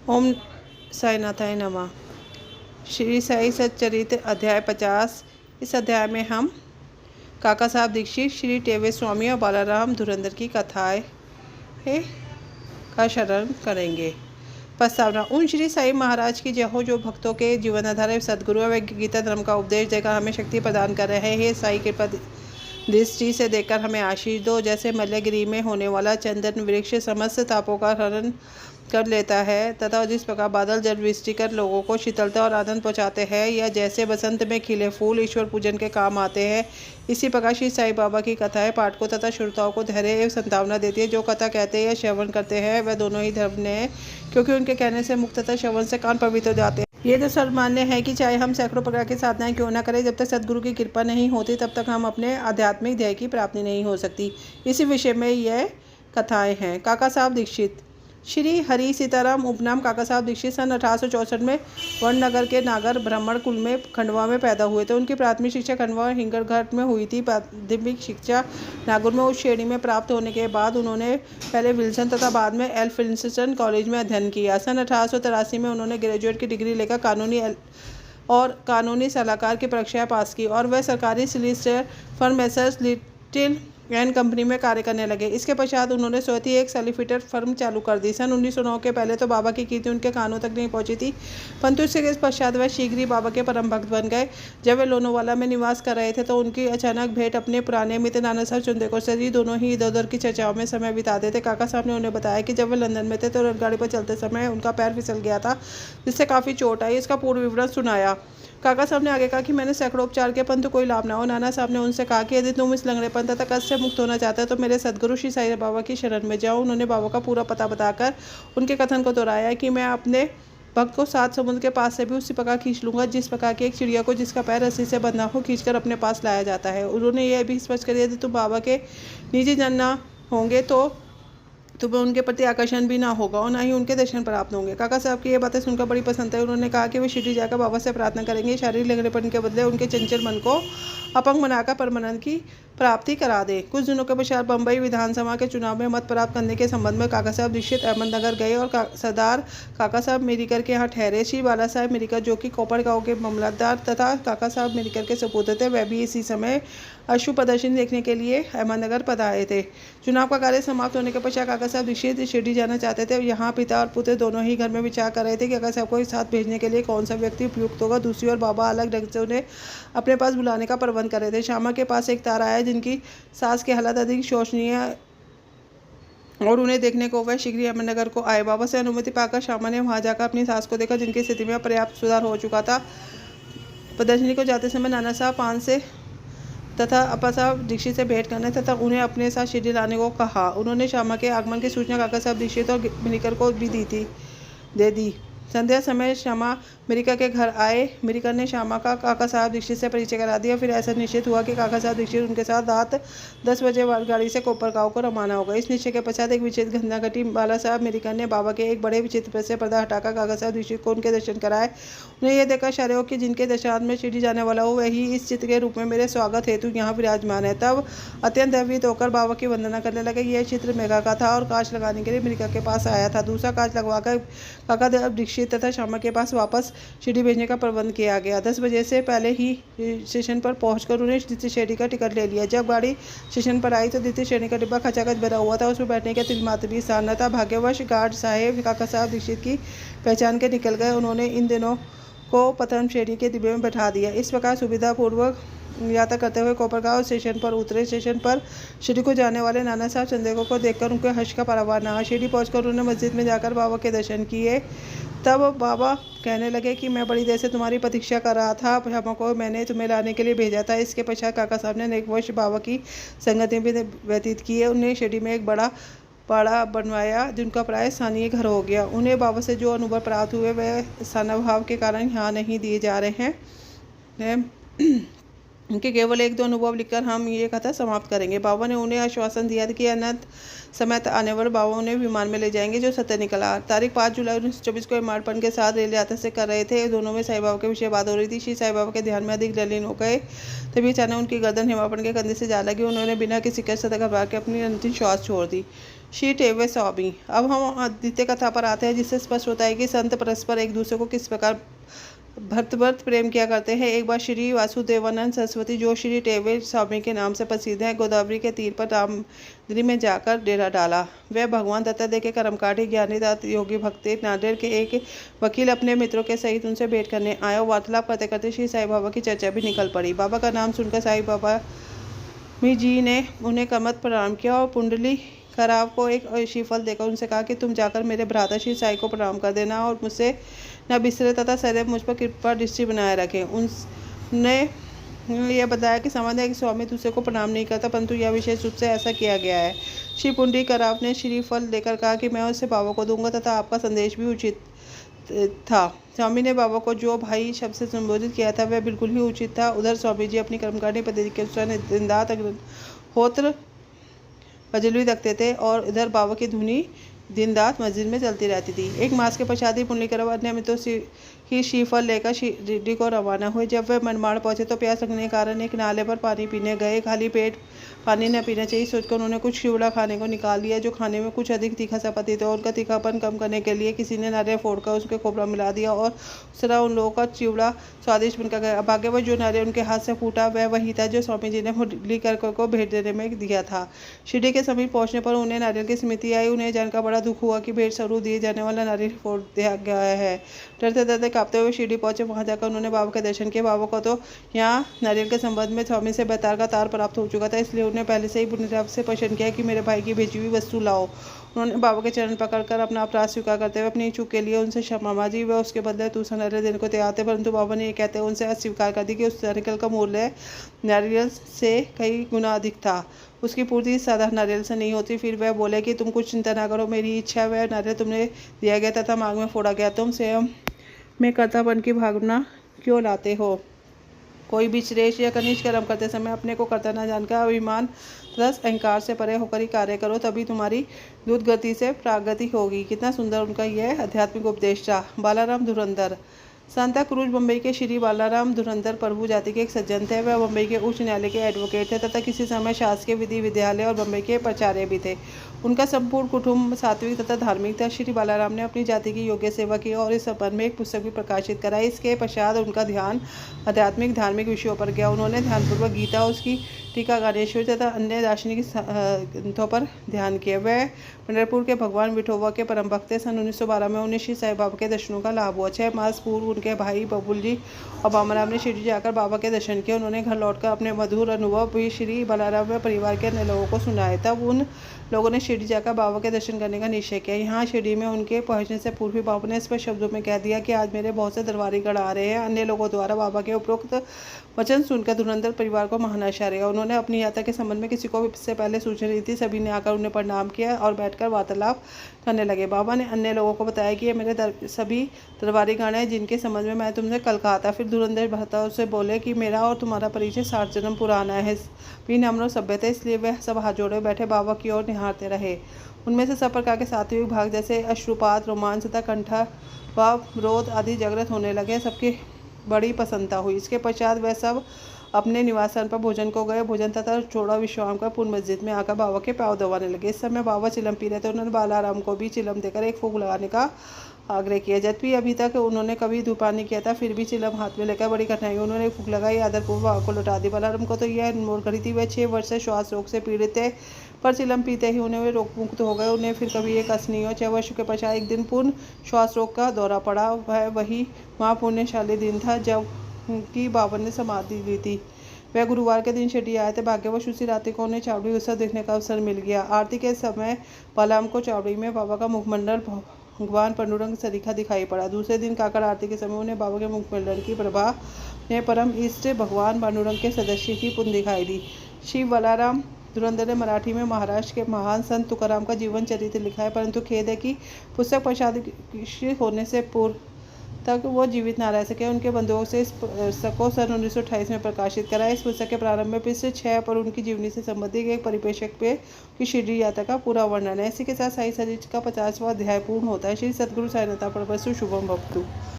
ओम साईनाथाय नमः। श्री साई सच्चरित्र अध्याय 50। इस अध्याय में हम काका साहब दीक्षित, श्री टेवे स्वामी और बालाराम धुरंधर की कथाएं का शरण करेंगे। प्रस्तावना। उन श्री साई महाराज की जय हो जो भक्तों के जीवन आधार सदगुरु व गीता धर्म का उपदेश देकर हमें शक्ति प्रदान कर रहे हैं। साई कृपा दृष्टि से देखकर हमें आशीष दो। जैसे मल्यगिरी में होने वाला चंदन वृक्ष समस्त तापों का हरण कर लेता है तथा जिस प्रकार बादल जल वृष्टि कर लोगों को शीतलता और आनंद पहुँचाते हैं, या जैसे बसंत में खिले फूल ईश्वर पूजन के काम आते हैं, इसी प्रकार श्री साई बाबा की कथाएं पाठकों तथा श्रोताओं को धैर्य एवं संतावना देती है। जो कथा कहते हैं या श्रवण करते हैं वह दोनों ही धर्म ने, क्योंकि उनके कहने से मुक्त तथा श्रवण से कान पवित्र हो जाते हैं। ये तो सर्वमान्य है कि चाहे हम सैकड़ों प्रकार की साधनाएं क्यों न करें, जब तक सदगुरु की कृपा नहीं होती तब तक हम अपने आध्यात्मिक ध्येय की प्राप्ति नहीं हो सकती। इसी विषय में यह कथाएं हैं। काका साहब दीक्षित। श्री हरि सीताराम उपनाम काका साहब दीक्षित सन 1864 में वडनगर के नागर ब्राह्मण कुल में खंडवा में पैदा हुए थे। उनकी प्राथमिक शिक्षा खंडवा और हिंगरघाट में हुई थी। माध्यमिक शिक्षा नागौर में उच्च श्रेणी में प्राप्त होने के बाद उन्होंने पहले विल्सन तथा बाद में एल फिलिंस्टन कॉलेज में अध्ययन किया। सन 1883 में उन्होंने ग्रेजुएट की डिग्री लेकर कानूनी सलाहकार की परीक्षाएं पास की और वह सरकारी solicitor firm Messrs little and company में कार्य करने लगे। इसके पश्चात उन्होंने स्वतः ही एक सॉलिसिटर फर्म चालू कर दी। सन 1909 के पहले तो बाबा की कीर्ति उनके कानों तक नहीं पहुंची थी, परंतु इसके पश्चात वह शीघ्र ही बाबा के परम भक्त बन गए। जब वे लोनावाला में निवास कर रहे थे तो उनकी अचानक भेंट अपने पुराने मित्र नाना साहब चंदेकोर से ही। दोनों ही इधर उधर की चर्चाओं में समय बिताते थे। काका साहब ने उन्हें बताया कि जब वे लंदन में थे तो रेलगाड़ी पर चलते समय उनका पैर फिसल गया था, जिससे काफ़ी चोट आई। इसका पूर्ण विवरण सुनाया। काका साहब ने आगे कहा कि मैंने सैकड़ों उपचार किए परंतु कोई लाभ ना हो। नाना साहब ने उनसे कहा कि यदि तुम इस लंगड़ेपन तथा कष्ट से मुक्त होना चाहते हो तो मेरे सदगुरु श्री साई बाबा की शरण में जाओ। उन्होंने बाबा का पूरा पता बताकर उनके कथन को दोहराया कि मैं अपने भक्त को 7 समुद्र के पास से भी उसी प्रकार खींच लूंगा जिस प्रकार की एक चिड़िया को जिसका पैर रस्सी से बंधा हो खींचकर अपने पास लाया जाता है। उन्होंने यह भी स्पष्ट कर दिया यदि तुम बाबा के निजी जन न होंगे तो तुम्हें उनके प्रति आकर्षण भी ना होगा और ना ही उनके दर्शन प्राप्त होंगे। काका साहब की ये बातें सुनकर बड़ी पसंद है। उन्होंने कहा कि वे शिरडी जाकर बाबा से प्रार्थना करेंगे शारीरिक लंगड़ेपन के बदले उनके चंचल मन को अपंग बनाकर परमानंद की प्राप्ति करा दे। कुछ दिनों के पश्चात बम्बई विधानसभा के चुनाव में मत प्राप्त करने के संबंध में काका साहब दीक्षित अहमदनगर गए और सरदार काका साहब मेरिकर के यहाँ ठहरे। श्री बाला साहब मेरिकर जो कि कोपर गाँव के मामलतदार तथा काका साहब मेरिकर के सपूत थे, वह भी इसी समय अशुभ प्रदर्शनी देखने के लिए अहमदनगर पधारे थे। चुनाव का कार्य समाप्त होने के पश्चात काका साहब दीक्षित शिरडी जाना चाहते थे। यहाँ पिता और पुत्र दोनों ही घर में विचार कर रहे थे कि काका साहब को साथ भेजने के लिए कौन सा व्यक्ति उपयुक्त होगा। दूसरी ओर बाबा अलग ढंग से उन्हें अपने पास बुलाने का प्रबंध कर रहे थे। श्यामा के पास एक तार आया जिनकी सास की हालत अधिक शोचनीय और उन्हें देखने को वह शीघ्र अहमदनगर को आए। बाबा से अनुमति पाकर श्यामा ने वहां जाकर अपनी सास को देखा जिनकी स्थिति में पर्याप्त सुधार हो चुका था। प्रदर्शनी को जाते समय नाना साहब पान से तथा अपा साहब दीक्षित से भेंट करने तथा उन्हें अपने साथ शिरडी लाने को कहा। उन्होंने श्यामा के आगमन की सूचना काका साहब दीक्षित और मेरिकर को भी दे दी। संध्या समय श्यामा मेरिकर के घर आए। मेरिकर ने श्यामा का काका साहब दीक्षित से परिचय करा दिया। फिर ऐसा निश्चित हुआ कि काका साहब दीक्षित उनके साथ रात 10 बजे गाड़ी से कोपरगांव को रवाना होगा। इस निश्चय के पश्चात एक विचित्र घटना घटी। बाला साहब मेरिकर ने बाबा के एक बड़े विचित्र से पर्दा हटाकर काका साहब दीक्षित को उनके दर्शन कराए। उन्हें यह देखकर आश्चर्य हो कि जिनके दशांत में शिरडी जाने वाला हो वही इस चित्र के रूप में मेरे स्वागत हेतु यहाँ विराजमान है। तब अत्यंत भयभीत होकर बाबा की वंदना करने लगे। यह चित्र मेघा का था और कांच लगाने के लिए मेरिकर के पास आया था। दूसरा कांच लगवाकर काका साहब दीक्षित तथा श्यामा के पास वापस शिरडी भेजने का प्रबंध किया गया। 10 बजे से पहले ही स्टेशन पर पहुंचकर उन्हें द्वितीय श्रेणी का टिकट ले लिया। जब गाड़ी स्टेशन पर आई तो द्वितीय श्रेणी का डिब्बा खचाखच भरा हुआ था। उसमें बैठने का तिलमात्र भी स्थान न था। भाग्यवश गार्ड साहेब काका साहब दीक्षित की पहचान के निकल गए। उन्होंने इन दिनों को प्रथम श्रेणी के डिब्बे में बैठा दिया। इस प्रकार सुविधापूर्वक यात्रा करते हुए कोपरगांव स्टेशन पर उतरे। स्टेशन पर शिरडी को जाने वाले नाना साहब चंदेकोर को देखकर उनके हर्ष का पारावार न। शिरडी पहुंचकर उन्होंने मस्जिद में जाकर बाबा के दर्शन किए। तब बाबा कहने लगे कि मैं बड़ी देर से तुम्हारी प्रतीक्षा कर रहा था। श्यामा को मैंने तुम्हें लाने के लिए भेजा था। इसके पश्चात काका साहब ने अनेक वर्ष बाबा की संगति में व्यतीत किए। उन्हें शिरडी में एक बड़ा पाड़ा बनवाया जिनका प्राय स्थानीय घर हो गया। उन्हें बाबा से जो अनुभव प्राप्त हुए वह स्थानाभाव के कारण यहाँ नहीं दिए जा रहे हैं। उनके केवल 1-2 अनुभव लिखकर हम ये कथा समाप्त करेंगे। बाबा ने उन्हें आश्वासन दिया कि अनंत समय आने पर बाबा उन्हें विमान में ले जाएंगे, जो सत्य निकला। तारीख 5 जुलाई 1924 को हिमालपन के साथ रेल यात्रा से कर रहे थे। दोनों में साई बाबा के विषय बात हो रही थी। श्री साई बाबा के ध्यान में अधिक ललीन हो गए। तभी अचानक उनकी गर्दन हिमालपन के कंधे से जा लगी। उन्होंने बिना किसी कष्ट तथा घबराहट के अपनी अंतिम श्वास छोड़ दी। श्री टेवे स्वामी। अब हम द्वितीय कथा पर आते हैं, जिससे स्पष्ट होता है कि संत परस्पर एक दूसरे को किस प्रकार भक्त प्रेम किया करते हैं। एक बार श्री वासुदेवानंद सरस्वती, जो श्री टेवे स्वामी के नाम से प्रसिद्ध है, गोदावरी के तीर पर रामगिरी में जाकर डेरा डाला। वह भगवान दत्तात्रेय के कर्मकांडी ज्ञानी दात योगी भक्ति नांदेड़ के एक वकील अपने मित्रों के सहित उनसे भेंट करने आया। वार्तालाप करते करते श्री साईं बाबा की चर्चा भी निकल पड़ी। बाबा का नाम सुनकर साईं बाबा मी जी ने उन्हें कमत प्रणाम किया और पुंडली खराव को एक श्रीफल देकर उनसे कहा कि तुम जाकर मेरे भ्राता श्री साईं को प्रणाम कर देना और मुझसे न बिसरे तथा सदैव मुझ पर कृपा दृष्टि बनाए रखें। उनने यह बताया कि सामान्य एक स्वामी दूसरे को प्रणाम नहीं करता, परंतु यह विशेष रूप से ऐसा किया गया है। श्री पुंडली खराव ने श्रीफल देकर कहा कि मैं उसे बाबा को दूंगा तथा आपका संदेश भी उचित था। स्वामी ने बाबा को जो भाई शब्द से संबोधित किया था वह बिल्कुल ही उचित था। उधर स्वामी जी अपनी कर्मकांडी पद्धति के अनुसार दिन रात अग्निहोत्र बजलवी रखते थे और इधर बाबा की धुनी दिन रात मस्जिद में चलती रहती थी। एक मास के पश्चात ही पुंडली खराव अन्य मित्रों ही श्रीफल लेकर शिरडी को रवाना हुए। जब वे मनमाड़ पहुंचे तो प्यास लगने के कारण एक नाले पर पानी पीने गए। खाली पेट पानी न पीना चाहिए सोचकर उन्होंने कुछ चिवड़ा खाने को निकाल लिया, जो खाने में कुछ अधिक तीखा सा प्रतीत था। उनका तीखापन कम करने के लिए किसी ने नारियल फोड़कर उसके खोपड़ा मिला दिया और उस तरह उन लोगों का चिवड़ा स्वादिष्ट बनकर गया। भाग्यवश जो नारियल उनके हाथ से फूटा वह वही था जो स्वामी जी ने पुंडली खराव को भेंट देने में दिया था। शिरडी के समीप पहुंचने पर उन्हें नारियल की स्मृति आई। उन्हें जानकर बड़ा दुख हुआ कि भेंट स्वरूप दिए जाने वाला नारियल फोड़ दिया गया है। डरते डरते कांपते हुए शिरडी पहुंचे। वहां जाकर उन्होंने बाबा के दर्शन किए। बाबा को तो यहाँ नारियल के संबंध में स्वामी से बेतार का तार प्राप्त हो चुका था, इसलिए उन्हें पहले से ही पुंडली खराव से प्रश्न किया कि मेरे भाई की भेजी हुई वस्तु लाओ। उन्होंने बाबा के चरण पकड़कर अपना अपराध स्वीकार करते हुए अपनी चूक के लिए उनसे क्षमा मांगी। वह उसके बदले दूसरा नारियल देने को तैयार थे, परंतु बाबा ने ये कहते हुए उनसे अस्वीकार कर दी कि उस नारियल का मूल्य नारियल से कई गुना अधिक था। उसकी पूर्ति साधारण नारियल से नहीं होती। फिर वह बोले कि तुम कुछ चिंता ना करो, मेरी इच्छा वह नारियल तुमने दिया गया तथा मांग में फोड़ा गया। तुम स्वयं में कर्तापन की भावना क्यों लाते हो? कोई भी श्रेष्ठ या कनिष्ठ कर्म करते समय अपने को कर्ता न जानकर अभिमान तथा अहंकार से परे होकर ही कार्य करो, तभी तुम्हारी द्रुत गति से प्रागति होगी। कितना सुंदर उनका यह आध्यात्मिक उपदेश था। बालाराम धुरंधर। सांता क्रूज बम्बई के श्री बालाराम धुरंधर प्रभु जाति के एक सज्जन थे। वह बम्बई के उच्च न्यायालय के एडवोकेट थे तथा किसी समय शासकीय विधि विद्यालय और बम्बई के प्राचार्य भी थे। उनका संपूर्ण कुटुंब सात्विक तथा धार्मिक था। श्री बालाराम ने अपनी जाति की योग्य सेवा की और इस संबंध में एक पुस्तक भी प्रकाशित कराई। इसके पश्चात उनका ध्यान आध्यात्मिक धार्मिक विषयों पर गया। उन्होंने ध्यानपूर्वक गीता, उसकी टीका, ज्ञानेश्वरी तथा अन्य दार्शनिक ग्रंथों पर ध्यान किया। वह पंढरपुर के भगवान विठोबा के परम भक्त थे। सन 1912 में उन्हें श्री साईं बाबा के दर्शनों का लाभ हुआ। 6 मास पूर्व उनके भाई बबुल जी और बामाराम ने शिरडी जाकर बाबा के दर्शन किए। उन्होंने घर लौटकर अपने मधुर अनुभव भी श्री बालाराम व परिवार के अन्य लोगों को सुनाए। तब उन लोगों ने शिरडी जाकर बाबा के दर्शन करने का निश्चय किया। यहाँ शिरडी में उनके पहुंचने से पूर्व ही बाबा ने स्पष्ट शब्दों में कह दिया कि आज मेरे बहुत से दरबारीगण आ रहे हैं। अन्य लोगों द्वारा बाबा के उपरोक्त वचन सुनकर धुरंधर परिवार को महान आश्चर्य हुआ। उन्होंने अपनी यात्रा के संबंध में किसी को इससे पहले सूचना दी थी। सभी ने आकर उन्हें प्रणाम किया और बैठकर वार्तालाप करने लगे। बाबा ने अन्य लोगों को बताया कि ये मेरे सभी दरबारीगण हैं जिनके संबंध में मैं तुमसे कल कहा था। फिर धुरंधर भक्तों से बोले कि मेरा और तुम्हारा परिचय 60 जन्म पुराना है। भी नम्र सभ्य थे, इसलिए वह सब हाथ जोड़े बैठे बाबा की ओर निहारते रहे। उनमें से सब प्रकार के सात्विक भाग जैसे अश्रुपात, रोमांच तथा कंठा व रोध आदि जागृत होने लगे। सबकी बड़ी प्रसन्नता हुई। इसके पश्चात वह सब अपने निवास स्थान पर भोजन को गए। भोजन तथा छोड़ा विश्राम कर पूर्ण मस्जिद में आकर बाबा के पाँव दबाने लगे। इस समय बाबा चिलम पी रहे थे। उन्होंने बालाराम को भी चिलम देकर एक फूंक लगाने का आग्रह किया। जबकि अभी तक उन्होंने कभी धूपान नहीं किया था, फिर भी चिलम हाथ में लेकर बड़ी कठिनाई उन्होंने एक फूंक लगाई। आदरपूर्वक बाबा को लौटा दी। बालाराम को तो यह मूर्खड़ी थी। वह 6 वर्ष से श्वास रोग से पीड़ित थे, पर चिलम पीते ही उन्हें वे रोग मुक्त हो गए। उन्हें फिर कभी एक कष्ट नहीं हुआ। 6 वर्ष के पश्चात एक दिन पूर्ण श्वास रोग का दौरा पड़ा। वह वही महापुण्यशाली दिन था जब की बाबा ने समाधि ली थी। वह गुरुवार के दिन शिरडी आए थे। भाग्यवश उसी रात्रि को उन्हें चावड़ी उत्सव देखने का अवसर मिल गया। आरती के समय बालाराम को चावड़ी में बाबा का मुखमंडल भगवान पांडुरंग सरीखा दिखाई पड़ा। दूसरे दिन काकड़ आरती के समय उन्हें बाबा के मुखमंडल की प्रभा ने परम इष्ट भगवान पांडुरंग के सदस्य की पुण्य दिखाई दी। श्री बालाराम धुरंधर ने मराठी में महाराष्ट्र के महान संत तुकाराम का जीवन चरित्र लिखा है, परंतु खेद है कि पुस्तक प्रकाशित होने से पूर्व तक वो जीवित न रह सके। उनके बंधुओं से इस पुस्तक को सन 1928 में प्रकाशित कराया। इस पुस्तक के प्रारंभ में पृष्ठ 6 पर उनकी जीवनी से संबंधित एक परिप्रेक्ष्य पे की शिरडी यात्रा का पूरा वर्णन है। इसी के साथ साई सरित का 50वां अध्याय पूर्ण होता है। श्री सद्गुरु साईनाथ प्रभु शुभम भवतु।